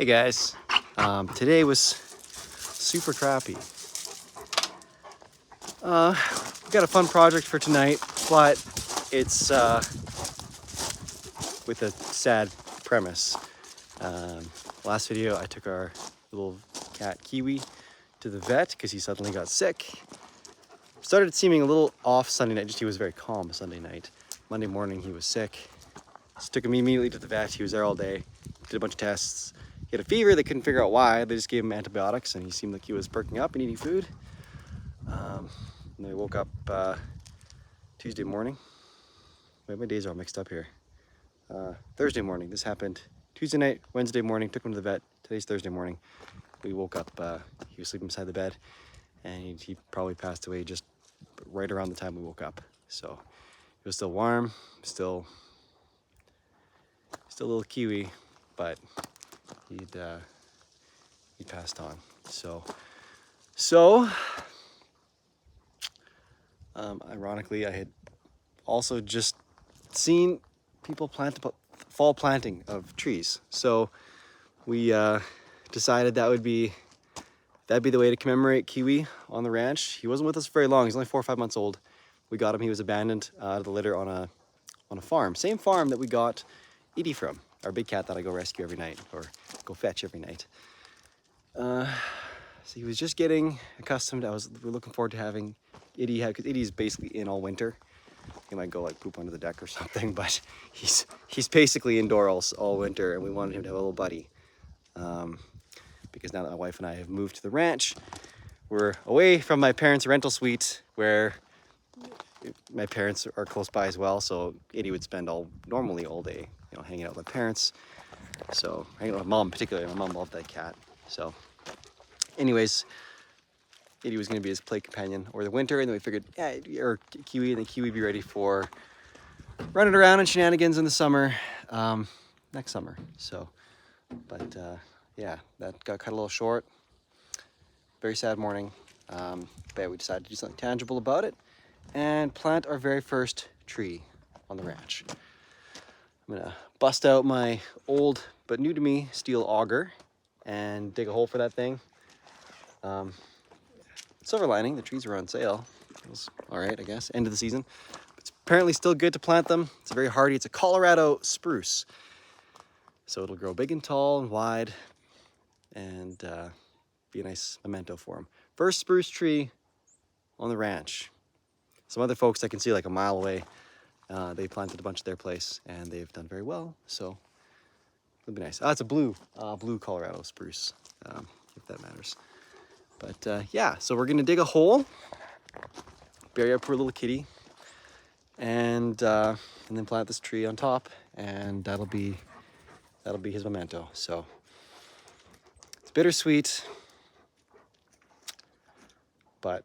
Hey guys, today was super crappy. We got a fun project for tonight, but it's with a sad premise. Last video I took our little cat Kiwi to the vet because he suddenly got sick. Started seeming a little off Sunday night, just he was very calm Sunday night. Monday morning he was sick. Just took him immediately to the vet. He was there all day, did a bunch of tests. He had a fever, they couldn't figure out why. They just gave him antibiotics and he seemed like he was perking up and eating food. And then we woke up Tuesday morning. Wait, my days are all mixed up here. Thursday morning, this happened. Tuesday night, Wednesday morning, took him to the vet. Today's Thursday morning. We woke up, he was sleeping beside the bed and he probably passed away just right around the time we woke up. So it was still warm, still a little Kiwi, but he passed on. So ironically, I had also just seen people plant fall planting of trees. So we decided that'd be the way to commemorate Kiwi on the ranch. He wasn't with us very long. He's only 4 or 5 months old. We got him. He was abandoned out of the litter on a farm. Same farm that we got Edie from, our big cat that I go rescue every night or go fetch every night. So he was just getting accustomed. We're looking forward to having Edie, because Edie's basically in all winter. He might go like poop under the deck or something, but he's basically indoors all winter, and we wanted him to have a little buddy. Because now that my wife and I have moved to the ranch, we're away from my parents' rental suite where my parents are close by as well. So Edie would spend normally all day, hanging out with my parents. So hanging out with my mom particularly. My mom loved that cat. So anyways, Edie was going to be his play companion over the winter, and then we figured, or Kiwi, and then Kiwi would be ready for running around and shenanigans in the summer, next summer. So, but yeah, that got cut a little short. Very sad morning. But we decided to do something tangible about it and plant our very first tree on the ranch. I'm gonna bust out my old but new to me Stihl auger and dig a hole for that thing. Silver lining, the trees were on sale. It was all right, I guess, end of the season. But it's apparently still good to plant them. It's very hardy. It's a Colorado spruce. So it'll grow big and tall and wide and be a nice memento for them. First spruce tree on the ranch. Some other folks I can see like a mile away, they planted a bunch at their place and they've done very well. So it'll be nice. It's a blue Colorado spruce, if that matters. But yeah, so we're gonna dig a hole, bury our poor little kitty, and then plant this tree on top, and that'll be his memento. So it's bittersweet, but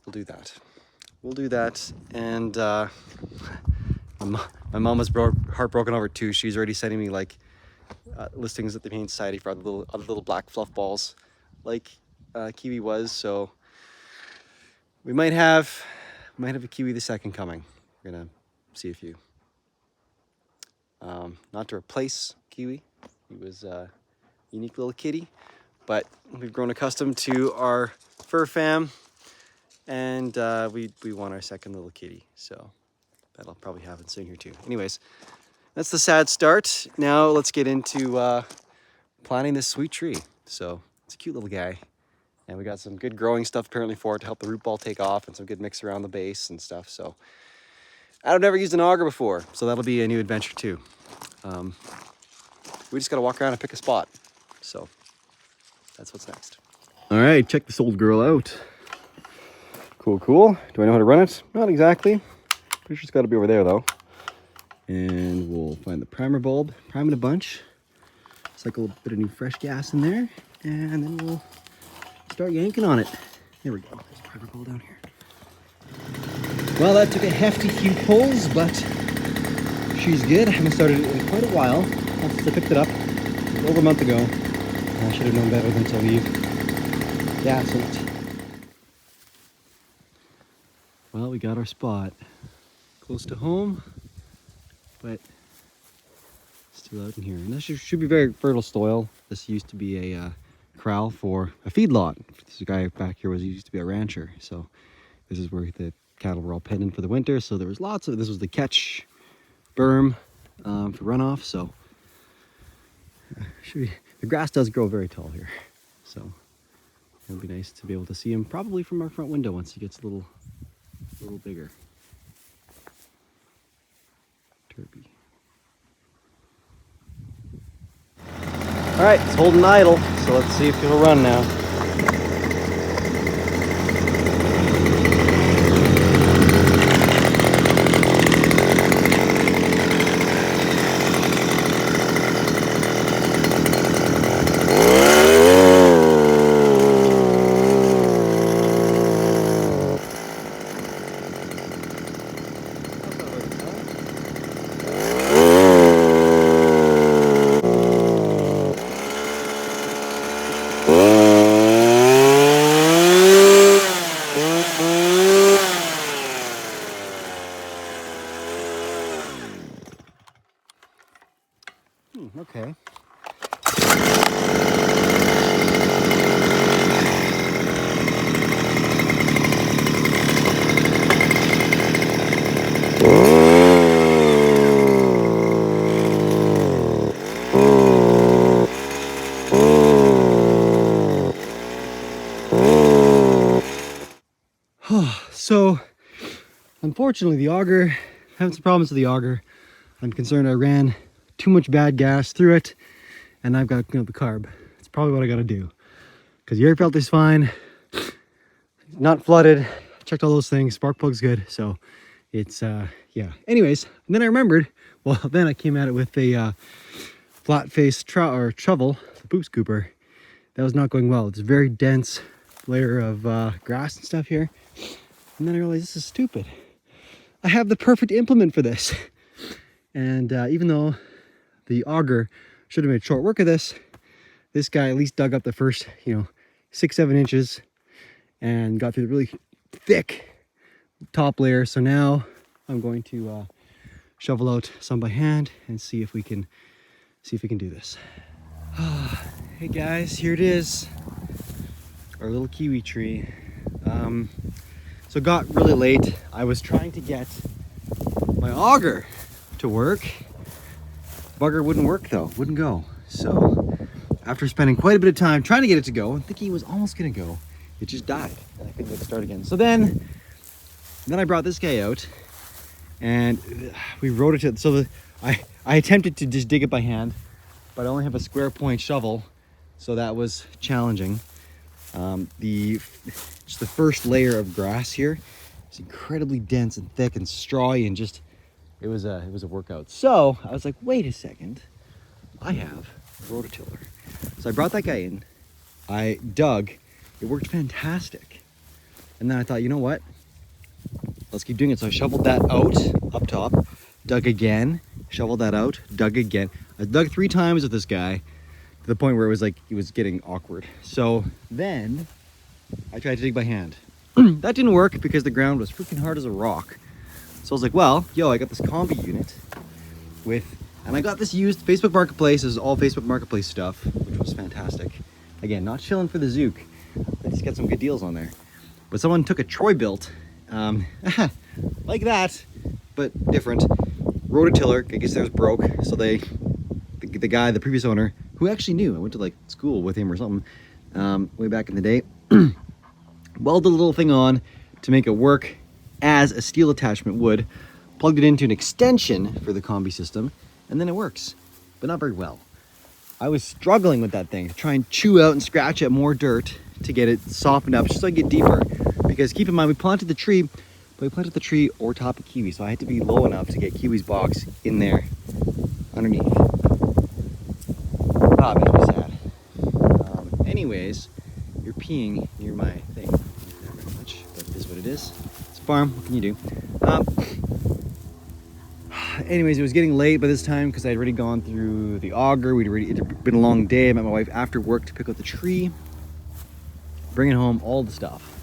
we'll do that. And my mom was heartbroken over it too. She's already sending me like listings at the Humane Society for other little black fluff balls like Kiwi was. So we might have a Kiwi the second coming. We're gonna see a few. Not to replace Kiwi. He was a unique little kitty, but we've grown accustomed to our fur fam, and we want our second little kitty. So that'll probably happen soon here too. Anyways, that's the sad start. Now let's get into planting this sweet tree. So it's a cute little guy. And we got some good growing stuff apparently for it to help the root ball take off, and some good mix around the base and stuff. So I've never used an auger before, so that'll be a new adventure too. We just gotta walk around and pick a spot. So that's what's next. All right, check this old girl out. Cool. Do I know how to run it? Not exactly. Pretty sure it's gotta be over there though. And we'll find the primer bulb, prime it a bunch. Cycle a bit of new fresh gas in there, and then we'll start yanking on it. There we go. There's a primer bulb down here. Well, that took a hefty few pulls, but she's good. I haven't started it in quite a while. Since I picked it up over a month ago. I should have known better than to leave gas in it. Well, we got our spot. Close to home, but still out in here. And this should be very fertile soil. This used to be a corral for a feedlot. This guy back here used to be a rancher. So this is where the cattle were all penned in for the winter. So there was lots of, this was the catch berm for runoff. So the grass does grow very tall here. So it'll be nice to be able to see him probably from our front window once he gets a little bigger. Turkey. All right, it's holding idle, so let's see if it'll run now. Okay. So, unfortunately, the auger, having some problems with the auger. I'm concerned I ran too much bad gas through it, and I've got, the carb. It's probably what I got to do, because the air filter is fine, not flooded, checked all those things, spark plug's good, so it's yeah. Anyways, and then I remembered, well, then I came at it with a flat face shovel, the poop scooper. That was not going well. It's a very dense layer of grass and stuff here, and then I realized this is stupid. I have the perfect implement for this. And even though the auger should have made short work of this, this guy at least dug up the first, 6-7 inches and got through the really thick top layer. So now I'm going to shovel out some by hand and see if we can do this. Hey guys, here it is, our little kiwi tree. So it got really late. I was trying to get my auger to work. Bugger wouldn't work though, wouldn't go. So after spending quite a bit of time trying to get it to go and thinking it was almost gonna go, it just died and I couldn't get it to start again. So then I brought this guy out and we rototiller. So I attempted to just dig it by hand, but I only have a square point shovel, so that was challenging. Just the first layer of grass here is incredibly dense and thick and strawy, and just it was a workout. So I was like, wait a second, I have a rototiller. So I brought that guy in, I dug, it worked fantastic. And then I thought, you know what? Let's keep doing it. So I shoveled that out up top, dug again, shoveled that out, dug again. I dug 3 times with this guy to the point where it was like, he was getting awkward. So then I tried to dig by hand. That didn't work because the ground was freaking hard as a rock. So I was like, well, I got this combi unit and I got this used Facebook Marketplace. This is all Facebook Marketplace stuff, which was fantastic. Again, not chilling for the Zook. I just got some good deals on there. But someone took a Troy Bilt, like that, but different. Rototiller, I guess theirs broke. So the guy, the previous owner, who actually knew, I went to like school with him or something, way back in the day, welded a little thing on to make it work as a steel attachment would, plugged it into an extension for the combi system, and then it works, but not very well. I was struggling with that thing, to try and chew out and scratch at more dirt to get it softened up, just so I get deeper. Because keep in mind, we planted the tree, but we planted the tree over top of Kiwi, so I had to be low enough to get Kiwi's box in there underneath. Ah, it makes me sad. Anyways, you're peeing near my thing. Not very much, but it is what it is. It's a farm, what can you do? Anyways, it was getting late by this time because I'd already gone through the auger. It'd been a long day. I met my wife after work to pick out the tree, bringing home all the stuff.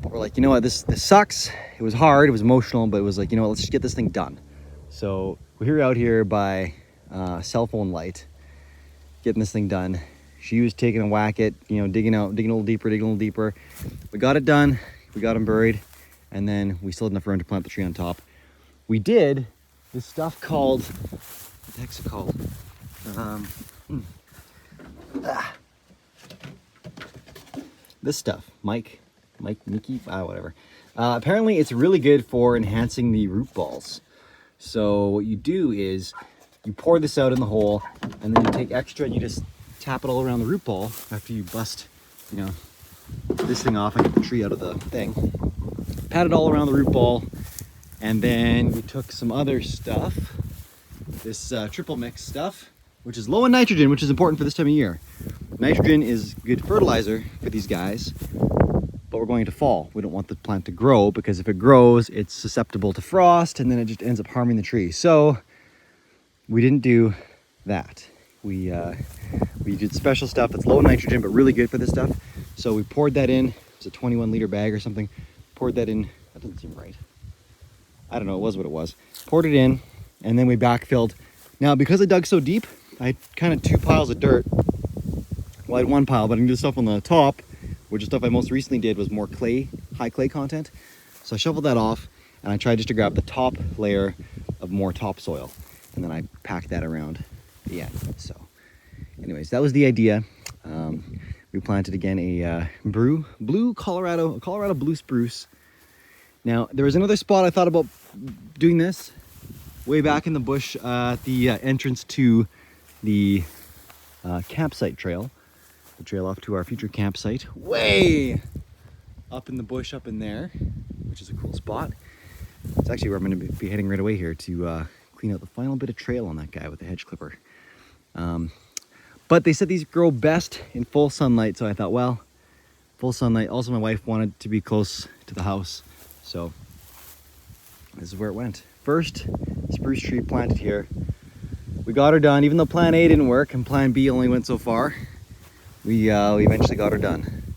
We're like, you know what, this sucks. It was hard, it was emotional, but it was like, you know what, let's just get this thing done. So we're out here by cell phone light, getting this thing done. She was taking a whack at, you know, digging a little deeper. We got it done. We got them buried, and then we still had enough room to plant the tree on top. We did this stuff called, what the heck's it called? This stuff, Mickey, whatever. Apparently it's really good for enhancing the root balls. So what you do is you pour this out in the hole, and then you take extra and you just tap it all around the root ball after you bust, you know, this thing off and get the tree out of the thing. Pat it all around the root ball, and then we took some other stuff, this triple mix stuff, which is low in nitrogen, which is important for this time of year. Nitrogen is good fertilizer for these guys, but we're going into fall. We don't want the plant to grow, because if it grows, it's susceptible to frost, and then it just ends up harming the tree. So we didn't do that. We did special stuff that's low in nitrogen, but really good for this stuff. So we poured that in. It's a 21-liter bag or something. Poured that in. That doesn't seem right. I don't know. It was what it was. Poured it in, and then we backfilled. Now, because I dug so deep, I had kind of 2 piles of dirt. Well, I had 1 pile, but I can do stuff on the top, which is stuff I most recently did was more clay, high clay content. So I shoveled that off, and I tried just to grab the top layer of more topsoil, and then I packed that around the end. So anyways, that was the idea. We planted again a Colorado Blue Spruce. Now, there was another spot I thought about doing this way back in the bush at the entrance to the campsite trail. The trail off to our future campsite, way up in the bush up in there, which is a cool spot. It's actually where I'm going to be heading right away here to clean out the final bit of trail on that guy with the hedge clipper. But they said these grow best in full sunlight, so I thought, well, full sunlight. Also, my wife wanted to be close to the house, so this is where it went. First spruce tree planted here. We got her done, even though plan A didn't work and plan B only went so far. We eventually got her done,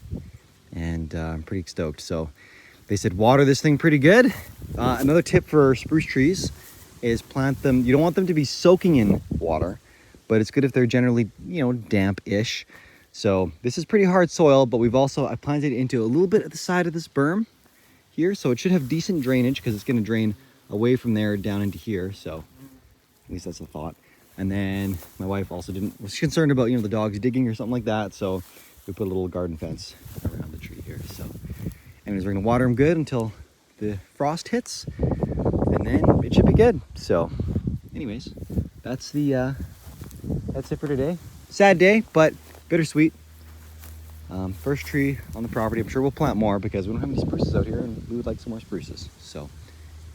and I'm pretty stoked. So they said water this thing pretty good. Another tip for spruce trees is plant them. You don't want them to be soaking in water, but it's good if they're generally, you know, damp-ish. So this is pretty hard soil, but I planted it into a little bit at the side of this berm here, so it should have decent drainage because it's going to drain away from there down into here. So at least that's the thought. And then my wife also was concerned about, you know, the dogs digging or something like that. So we put a little garden fence around the tree here. So anyways, we're gonna water them good until the frost hits, and then it should be good. So anyways, that's it for today. Sad day, but bittersweet. First tree on the property. I'm sure we'll plant more because we don't have any spruces out here, and we would like some more spruces. So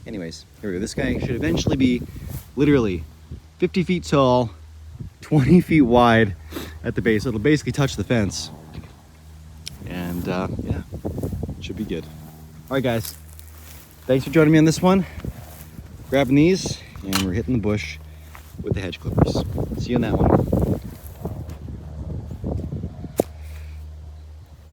anyways, here we go. This guy should eventually be literally 50 feet tall, 20 feet wide at the base. It'll basically touch the fence. And yeah, it should be good. All right, guys. Thanks for joining me on this one. Grabbing these, and we're hitting the bush with the hedge clippers. See you on that one.